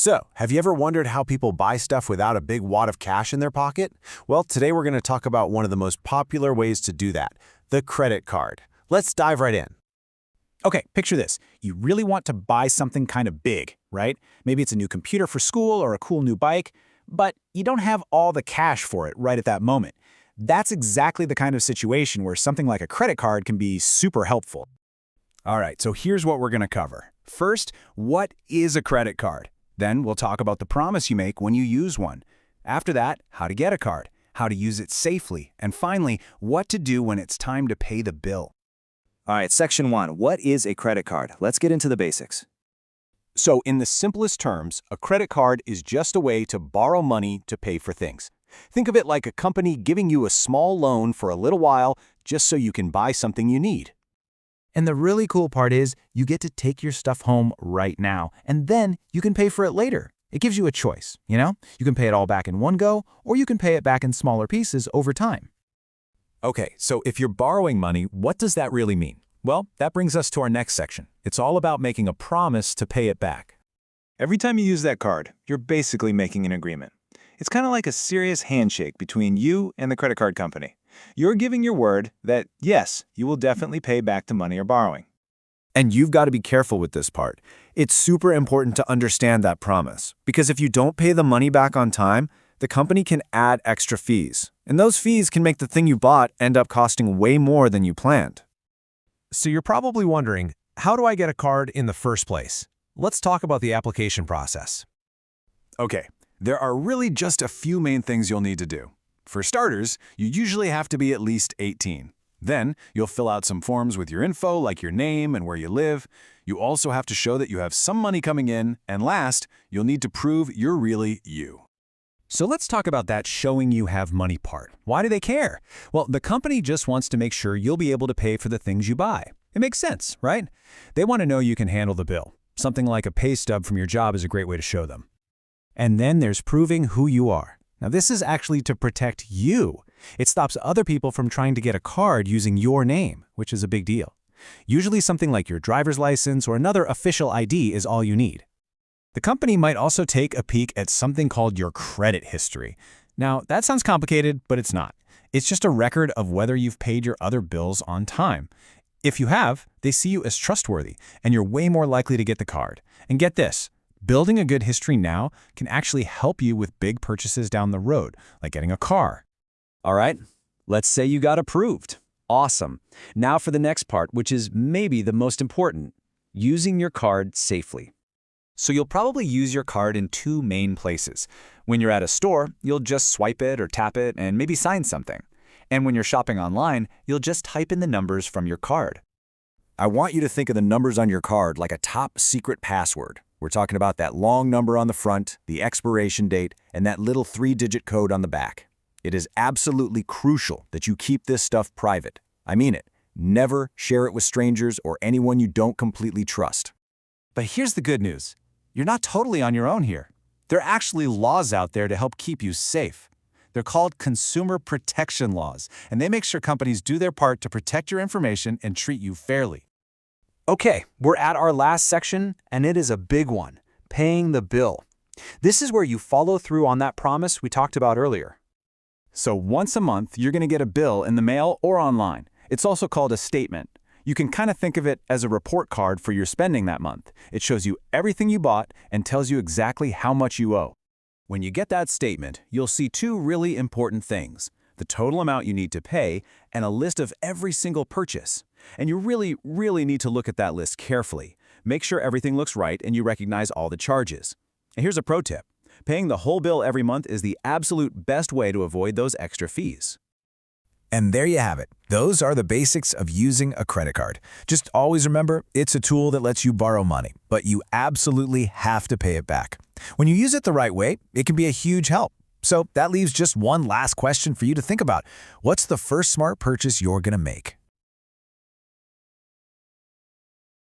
So, have you ever wondered how people buy stuff without a big wad of cash in their pocket? Well, today we're going to talk about one of the most popular ways to do that, the credit card. Let's dive right in. Okay, picture this. You really want to buy something kind of big, right? Maybe it's a new computer for school or a cool new bike, but you don't have all the cash for it right at that moment. That's exactly the kind of situation where something like a credit card can be super helpful. All right, so here's what we're going to cover. First, what is a credit card? Then we'll talk about the promise you make when you use one. After that, how to get a card, how to use it safely, and finally, what to do when it's time to pay the bill. All right, section 1. What is a credit card? Let's get into the basics. So, in the simplest terms, a credit card is just a way to borrow money to pay for things. Think of it like a company giving you a small loan for a little while just so you can buy something you need. And the really cool part is you get to take your stuff home right now, and then you can pay for it later. It gives you a choice, you know? You can pay it all back in one go, or you can pay it back in smaller pieces over time. Okay, so if you're borrowing money, what does that really mean? Well, that brings us to our next section. It's all about making a promise to pay it back. Every time you use that card, you're basically making an agreement. It's kind of like a serious handshake between you and the credit card company. You're giving your word that, yes, you will definitely pay back the money you're borrowing. And you've got to be careful with this part. It's super important to understand that promise, because if you don't pay the money back on time, the company can add extra fees. And those fees can make the thing you bought end up costing way more than you planned. So you're probably wondering, how do I get a card in the first place? Let's talk about the application process. Okay, there are really just a few main things you'll need to do. For starters, you usually have to be at least 18. Then, you'll fill out some forms with your info, like your name and where you live. You also have to show that you have some money coming in. And last, you'll need to prove you're really you. So let's talk about that showing you have money part. Why do they care? Well, the company just wants to make sure you'll be able to pay for the things you buy. It makes sense, right? They want to know you can handle the bill. Something like a pay stub from your job is a great way to show them. And then there's proving who you are. Now, this is actually to protect you. It stops other people from trying to get a card using your name, which is a big deal. Usually something like your driver's license or another official ID is all you need. The company might also take a peek at something called your credit history. Now, that sounds complicated, but it's not. It's just a record of whether you've paid your other bills on time. If you have, they see you as trustworthy, and you're way more likely to get the card. And get this. Building a good history now can actually help you with big purchases down the road, like getting a car. All right, let's say you got approved. Awesome. Now for the next part, which is maybe the most important, using your card safely. So you'll probably use your card in two main places. When you're at a store, you'll just swipe it or tap it and maybe sign something. And when you're shopping online, you'll just type in the numbers from your card. I want you to think of the numbers on your card like a top secret password. We're talking about that long number on the front, the expiration date, and that little 3-digit code on the back. It is absolutely crucial that you keep this stuff private. I mean it. Never share it with strangers or anyone you don't completely trust. But here's the good news. You're not totally on your own here. There are actually laws out there to help keep you safe. They're called consumer protection laws, and they make sure companies do their part to protect your information and treat you fairly. Okay, we're at our last section, and it is a big one, paying the bill. This is where you follow through on that promise we talked about earlier. So once a month, you're going to get a bill in the mail or online. It's also called a statement. You can kind of think of it as a report card for your spending that month. It shows you everything you bought and tells you exactly how much you owe. When you get that statement, you'll see two really important things: the total amount you need to pay and a list of every single purchase. And you really need to look at that list carefully. Make sure everything looks right and you recognize all the charges. And here's a pro tip. Paying the whole bill every month is the absolute best way to avoid those extra fees. And there you have it. Those are the basics of using a credit card. Just always remember, it's a tool that lets you borrow money, but you absolutely have to pay it back. When you use it the right way, it can be a huge help. So that leaves just one last question for you to think about. What's the first smart purchase you're going to make?